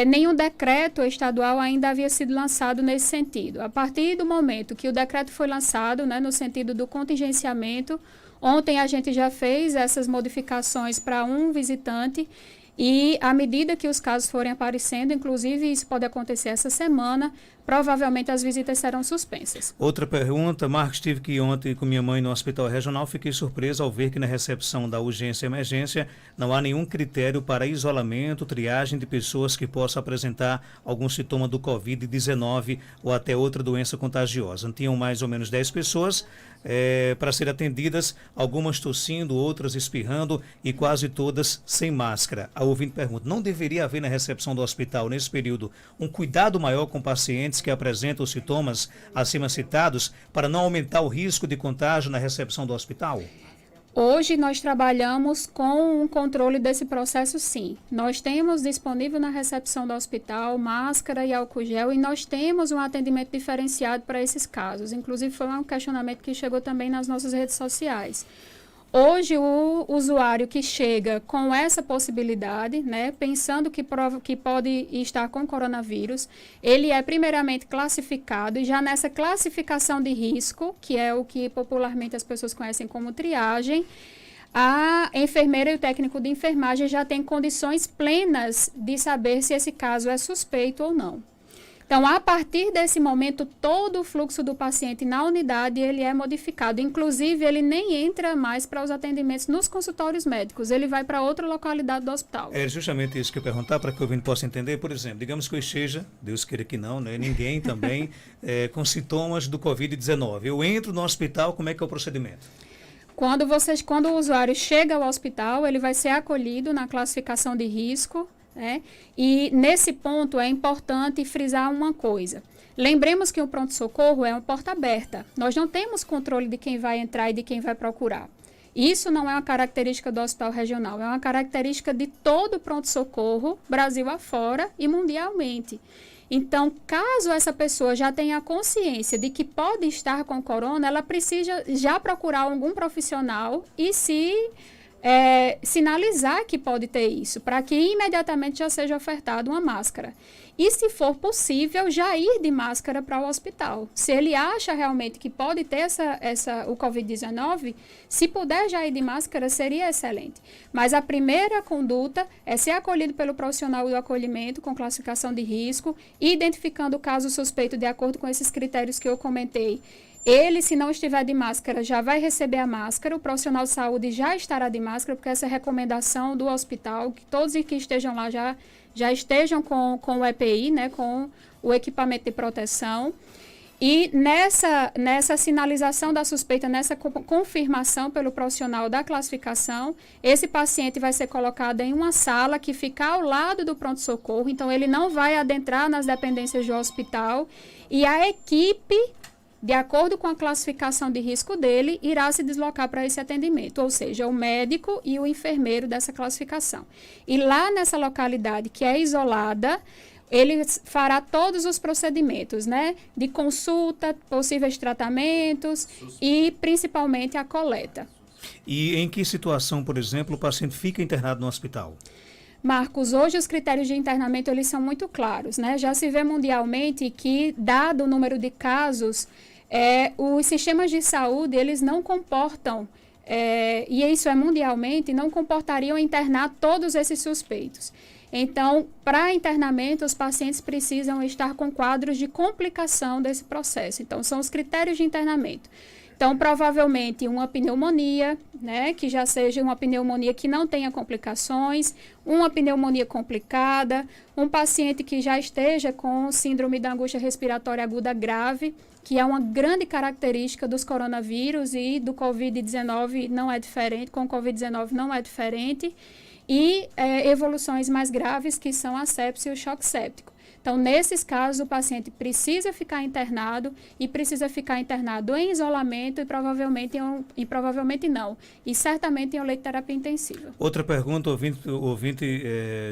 Speaker 3: nenhum decreto estadual ainda havia sido lançado nesse sentido. A partir do momento que o decreto foi lançado, né, no sentido do contingenciamento, ontem a gente já fez essas modificações para um visitante. E à medida que os casos forem aparecendo, inclusive isso pode acontecer essa semana, provavelmente as visitas serão suspensas.
Speaker 2: Outra pergunta: Marcos, estive aqui ontem com minha mãe no hospital regional, fiquei surpreso ao ver que na recepção da urgência e emergência não há nenhum critério para isolamento, triagem de pessoas que possam apresentar algum sintoma do Covid-19 ou até outra doença contagiosa. Tinham mais ou menos 10 pessoas para serem atendidas, algumas tossindo, outras espirrando e quase todas sem máscara. A ouvinte pergunta: não deveria haver na recepção do hospital, nesse período, um cuidado maior com pacientes que apresentam os sintomas acima citados para não aumentar o risco de contágio na recepção do hospital?
Speaker 3: Hoje nós trabalhamos com um controle desse processo, sim. Nós temos disponível na recepção do hospital máscara e álcool gel, e nós temos um atendimento diferenciado para esses casos. Inclusive foi um questionamento que chegou também nas nossas redes sociais. Hoje, o usuário que chega com essa possibilidade, né, pensando que pode estar com coronavírus, ele é primeiramente classificado, e já nessa classificação de risco, que é o que popularmente as pessoas conhecem como triagem, a enfermeira e o técnico de enfermagem já têm condições plenas de saber se esse caso é suspeito ou não. Então, a partir desse momento, todo o fluxo do paciente na unidade, ele é modificado. Inclusive, ele nem entra mais para os atendimentos nos consultórios médicos, ele vai para outra localidade do hospital.
Speaker 2: É justamente isso que eu ia perguntar, para que o ouvinte possa entender. Por exemplo, digamos que eu esteja, Deus queira que não, né, ninguém também, com sintomas do Covid-19. Eu entro no hospital, como é que é o procedimento?
Speaker 3: Quando o usuário chega ao hospital, ele vai ser acolhido na classificação de risco, né? E nesse ponto é importante frisar uma coisa. Lembremos que o pronto-socorro é uma porta aberta. Nós não temos controle de quem vai entrar e de quem vai procurar. Isso não é uma característica do hospital regional, é uma característica de todo o pronto-socorro, Brasil afora e mundialmente. Então, caso essa pessoa já tenha consciência de que pode estar com corona, ela precisa já procurar algum profissional e sinalizar que pode ter isso, para que imediatamente já seja ofertada uma máscara. E, se for possível, já ir de máscara para o hospital. Se ele acha realmente que pode ter o Covid-19, se puder já ir de máscara, seria excelente. Mas a primeira conduta é ser acolhido pelo profissional do acolhimento com classificação de risco, identificando o caso suspeito de acordo com esses critérios que eu comentei. Ele, se não estiver de máscara, já vai receber a máscara, o profissional de saúde já estará de máscara, porque essa é a recomendação do hospital, que todos que estejam lá já estejam com o EPI, né, com o equipamento de proteção. E nessa sinalização da suspeita, nessa confirmação pelo profissional da classificação, esse paciente vai ser colocado em uma sala que fica ao lado do pronto-socorro, então ele não vai adentrar nas dependências do hospital, e a equipe, de acordo com a classificação de risco dele, irá se deslocar para esse atendimento, ou seja, o médico e o enfermeiro dessa classificação. E lá nessa localidade que é isolada, ele fará todos os procedimentos, né, de consulta, possíveis tratamentos e principalmente a coleta.
Speaker 2: E em que situação, por exemplo, o paciente fica internado no hospital?
Speaker 3: Marcos, hoje os critérios de internamento eles são muito claros, né? Já se vê mundialmente que, dado o número de casos, os sistemas de saúde eles não comportam, e isso é mundialmente, não comportariam internar todos esses suspeitos. Então, para internamento, os pacientes precisam estar com quadros de complicação desse processo. Então, são os critérios de internamento. Então, provavelmente uma pneumonia, né, que já seja uma pneumonia que não tenha complicações, uma pneumonia complicada, um paciente que já esteja com síndrome da angústia respiratória aguda grave, que é uma grande característica dos coronavírus e do Covid-19 não é diferente, com o Covid-19 não é diferente, e evoluções mais graves que são a sepse e o choque séptico. Então, nesses casos, o paciente precisa ficar internado e precisa ficar internado em isolamento e provavelmente não. E certamente em um leito de terapia intensiva.
Speaker 2: Outra pergunta, o ouvinte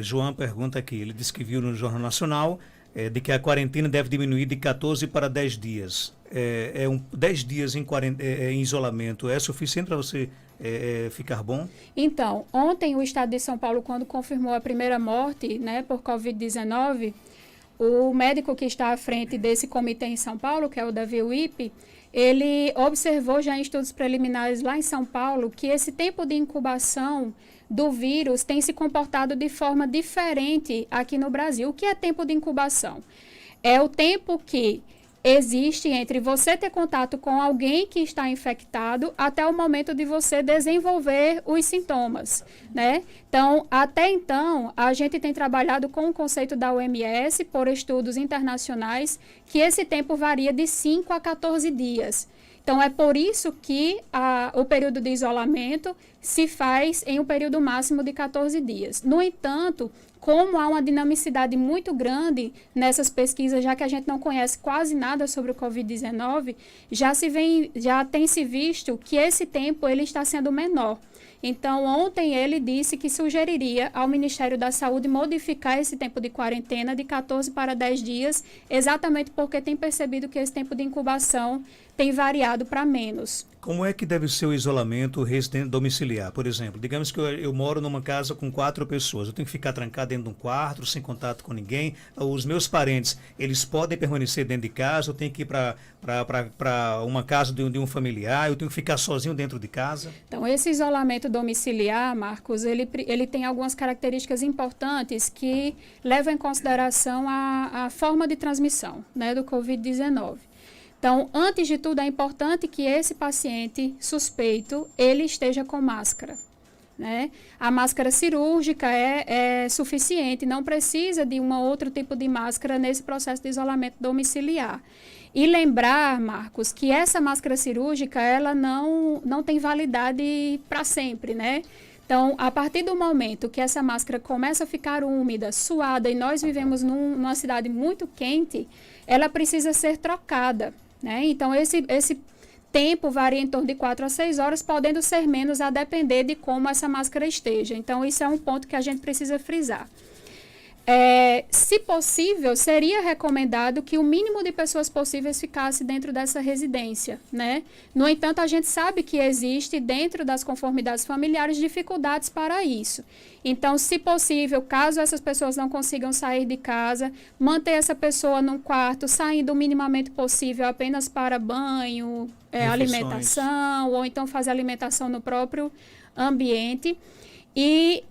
Speaker 2: João pergunta aqui, ele disse que viu no Jornal Nacional de que a quarentena deve diminuir de 14 para 10 dias. 10 dias em isolamento é suficiente para você ficar bom?
Speaker 3: Então, ontem o Estado de São Paulo, quando confirmou a primeira morte, né, por Covid-19, o médico que está à frente desse comitê em São Paulo, que é o Davi Wippe, ele observou já em estudos preliminares lá em São Paulo que esse tempo de incubação do vírus tem se comportado de forma diferente aqui no Brasil. O que é tempo de incubação? É o tempo que existe entre você ter contato com alguém que está infectado até o momento de você desenvolver os sintomas, né? Então, até então, a gente tem trabalhado com o conceito da OMS, por estudos internacionais, que esse tempo varia de 5 a 14 dias. Então, é por isso que o período de isolamento se faz em um período máximo de 14 dias. No entanto, como há uma dinamicidade muito grande nessas pesquisas, já que a gente não conhece quase nada sobre o Covid-19, já tem se visto que esse tempo ele está sendo menor. Então, ontem ele disse que sugeriria ao Ministério da Saúde modificar esse tempo de quarentena de 14 para 10 dias, exatamente porque tem percebido que esse tempo de incubação tem variado para menos.
Speaker 2: Como é que deve ser o isolamento residente domiciliar? Por exemplo, digamos que eu moro numa casa com 4 pessoas, eu tenho que ficar trancado dentro de um quarto, sem contato com ninguém. Os meus parentes, eles podem permanecer dentro de casa, eu tenho que ir para uma casa de um familiar, eu tenho que ficar sozinho dentro de casa?
Speaker 3: Então, esse isolamento domiciliar, Marcos, ele tem algumas características importantes que levam em consideração a forma de transmissão, né, do Covid-19. Então, antes de tudo, é importante que esse paciente suspeito, ele esteja com máscara, né? A máscara cirúrgica é suficiente, não precisa de outro tipo de máscara nesse processo de isolamento domiciliar. E lembrar, Marcos, que essa máscara cirúrgica, ela não tem validade para sempre, né? Então, a partir do momento que essa máscara começa a ficar úmida, suada, e nós vivemos numa cidade muito quente, ela precisa ser trocada, né? Então, esse tempo varia em torno de 4 a 6 horas, podendo ser menos a depender de como essa máscara esteja. Então, isso é um ponto que a gente precisa frisar. Se possível, seria recomendado que o mínimo de pessoas possíveis ficasse dentro dessa residência, né? No entanto, a gente sabe que existe, dentro das conformidades familiares, dificuldades para isso. Então, se possível, caso essas pessoas não consigam sair de casa, manter essa pessoa num quarto, saindo o minimamente possível apenas para banho, alimentação, ou então fazer alimentação no próprio ambiente. E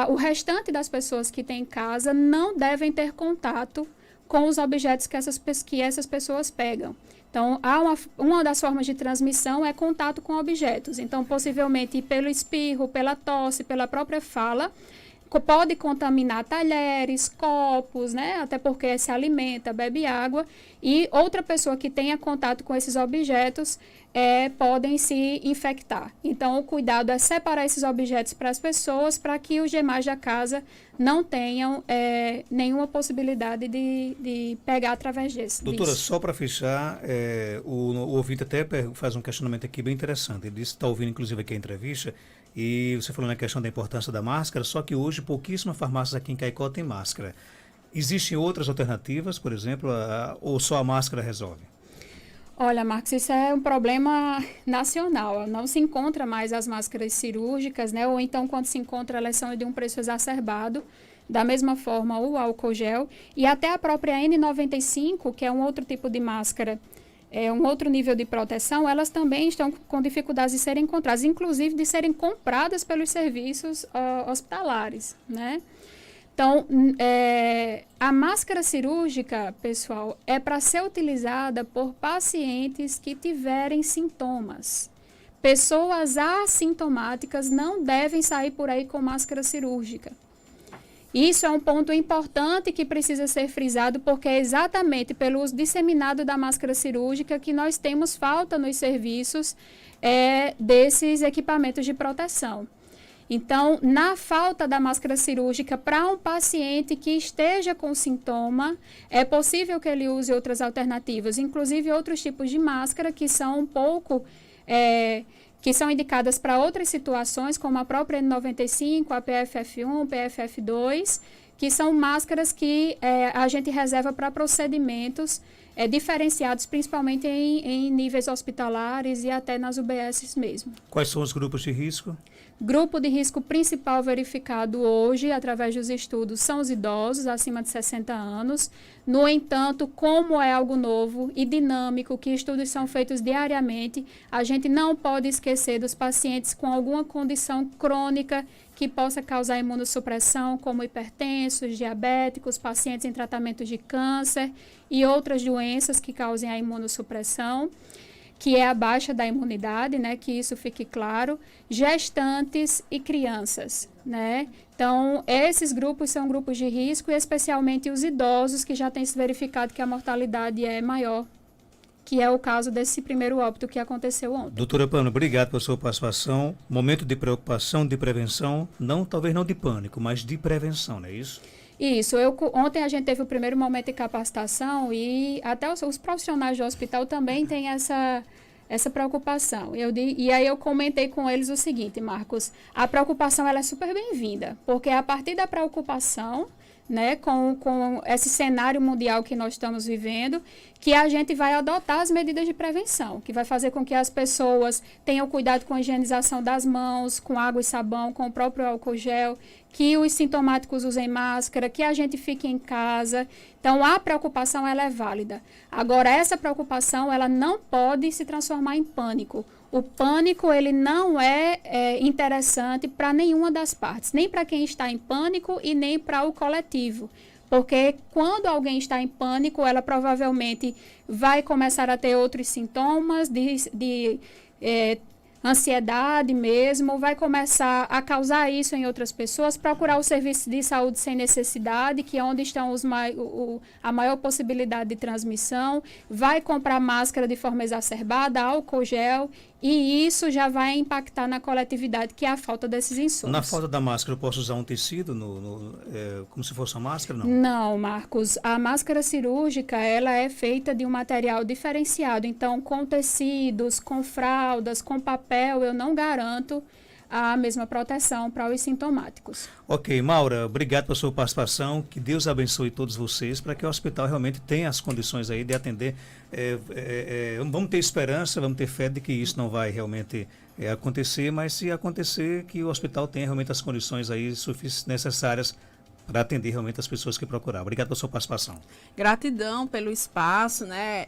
Speaker 3: o restante das pessoas que têm em casa não devem ter contato com os objetos que essas pessoas pegam. Então, uma das formas de transmissão é contato com objetos. Então, possivelmente pelo espirro, pela tosse, pela própria fala, pode contaminar talheres, copos, né? Até porque se alimenta, bebe água. E outra pessoa que tenha contato com esses objetos podem se infectar. Então, o cuidado é separar esses objetos para as pessoas, para que os demais da casa não tenham nenhuma possibilidade de pegar através disso.
Speaker 2: Doutora, só para fechar, o ouvinte até faz um questionamento aqui bem interessante. Ele disse que está ouvindo, inclusive, aqui a entrevista, e você falou na questão da importância da máscara, só que hoje pouquíssimas farmácias aqui em Caicó têm máscara. Existem outras alternativas, por exemplo, ou só a máscara resolve?
Speaker 3: Olha, Marcos, isso é um problema nacional. Não se encontra mais as máscaras cirúrgicas, né? Ou então, quando se encontra, elas são de um preço exacerbado. Da mesma forma, o álcool gel e até a própria N95, que é um outro tipo de máscara, um outro nível de proteção, elas também estão com dificuldades de serem encontradas, inclusive de serem compradas pelos serviços hospitalares, né? Então, a máscara cirúrgica, pessoal, é para ser utilizada por pacientes que tiverem sintomas. Pessoas assintomáticas não devem sair por aí com máscara cirúrgica. Isso é um ponto importante que precisa ser frisado, porque é exatamente pelo uso disseminado da máscara cirúrgica que nós temos falta nos serviços desses equipamentos de proteção. Então, na falta da máscara cirúrgica para um paciente que esteja com sintoma, é possível que ele use outras alternativas, inclusive outros tipos de máscara que são que são indicadas para outras situações, como a própria N95, a PFF1, PFF2, que são máscaras que a gente reserva para procedimentos diferenciados, principalmente em níveis hospitalares e até nas UBSs mesmo.
Speaker 2: Quais são os grupos de risco?
Speaker 3: Grupo de risco principal verificado hoje, através dos estudos, são os idosos acima de 60 anos. No entanto, como é algo novo e dinâmico, que estudos são feitos diariamente, a gente não pode esquecer dos pacientes com alguma condição crônica que possa causar imunossupressão, como hipertensos, diabéticos, pacientes em tratamento de câncer e outras doenças que causem a imunossupressão, que é a baixa da imunidade, né, que isso fique claro, gestantes e crianças, né? Então, esses grupos são grupos de risco, e especialmente os idosos, que já tem se verificado que a mortalidade é maior, que é o caso desse primeiro óbito que aconteceu ontem.
Speaker 2: Doutora Pano, obrigado pela sua participação. Momento de preocupação, de prevenção, talvez não de pânico, mas de prevenção, não é isso?
Speaker 3: Isso. Ontem a gente teve o primeiro momento de capacitação e até os profissionais do hospital também têm essa preocupação. E aí eu comentei com eles o seguinte, Marcos, a preocupação ela é super bem-vinda, porque é a partir da preocupação, né, com esse cenário mundial que nós estamos vivendo, que a gente vai adotar as medidas de prevenção, que vai fazer com que as pessoas tenham cuidado com a higienização das mãos, com água e sabão, com o próprio álcool gel, que os sintomáticos usem máscara, que a gente fique em casa. Então, a preocupação ela é válida. Agora, essa preocupação ela não pode se transformar em pânico. O pânico ele não é interessante para nenhuma das partes, nem para quem está em pânico e nem para o coletivo. Porque quando alguém está em pânico, ela provavelmente vai começar a ter outros sintomas de ansiedade mesmo, vai começar a causar isso em outras pessoas, procurar o serviço de saúde sem necessidade, que é onde estão a maior possibilidade de transmissão, vai comprar máscara de forma exacerbada, álcool gel, E isso já vai impactar na coletividade, que é a falta desses insumos.
Speaker 2: Na falta da máscara, eu posso usar um tecido como se fosse uma máscara? Não.
Speaker 3: Não, Marcos. A máscara cirúrgica, ela é feita de um material diferenciado. Então, com tecidos, com fraldas, com papel, eu não garanto a mesma proteção para os sintomáticos.
Speaker 2: Ok, Maura, obrigado pela sua participação. Que Deus abençoe todos vocês para que o hospital realmente tenha as condições aí de atender. Vamos ter esperança, vamos ter fé de que isso não vai realmente acontecer, mas se acontecer, que o hospital tenha realmente as condições aí necessárias para atender realmente as pessoas que procuraram. Obrigado pela sua participação.
Speaker 1: Gratidão pelo espaço, né?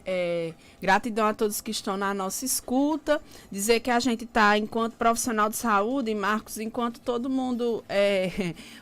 Speaker 1: Gratidão a todos que estão na nossa escuta. Dizer que a gente está, enquanto profissional de saúde, Marcos, enquanto todo mundo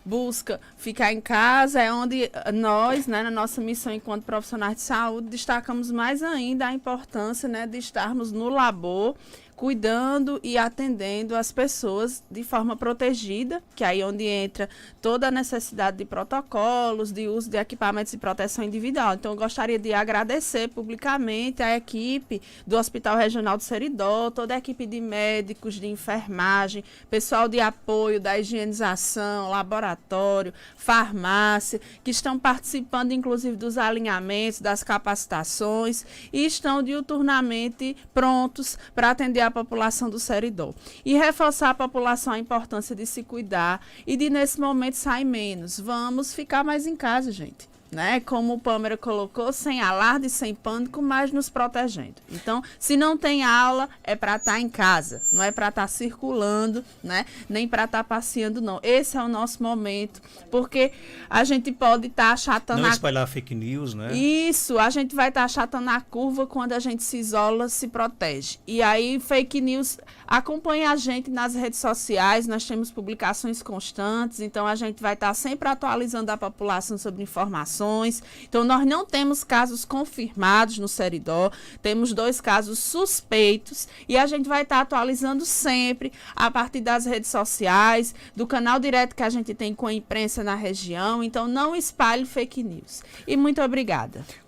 Speaker 1: busca ficar em casa, é onde nós, né, na nossa missão enquanto profissionais de saúde, destacamos mais ainda a importância, né, de estarmos no labor, cuidando e atendendo as pessoas de forma protegida, que aí é onde entra toda a necessidade de protocolos, de uso de equipamentos de proteção individual. Então, eu gostaria de agradecer publicamente a equipe do Hospital Regional do Seridó, toda a equipe de médicos, de enfermagem, pessoal de apoio da higienização, laboratório, farmácia, que estão participando, inclusive, dos alinhamentos, das capacitações e estão diuturnamente prontos para atender a população do Seridó. E reforçar a população a importância de se cuidar e de, nesse momento, sair menos. Vamos ficar mais em casa, gente. Né? Como o Pâmela colocou, sem alarde, sem pânico, mas nos protegendo. Então, se não tem aula, é para estar em casa, não é para estar circulando, né? Nem para estar passeando, não. Esse é o nosso momento, porque a gente pode estar achatando...
Speaker 2: Não espalhar fake news, né?
Speaker 1: Isso, a gente vai estar achatando a curva quando a gente se isola, se protege. E aí, fake news, acompanha a gente nas redes sociais, nós temos publicações constantes, então a gente vai estar sempre atualizando a população sobre informações. Então, nós não temos casos confirmados no Seridó, temos 2 casos suspeitos e a gente vai estar atualizando sempre a partir das redes sociais, do canal direto que a gente tem com a imprensa na região. Então, não espalhe fake news. E muito obrigada.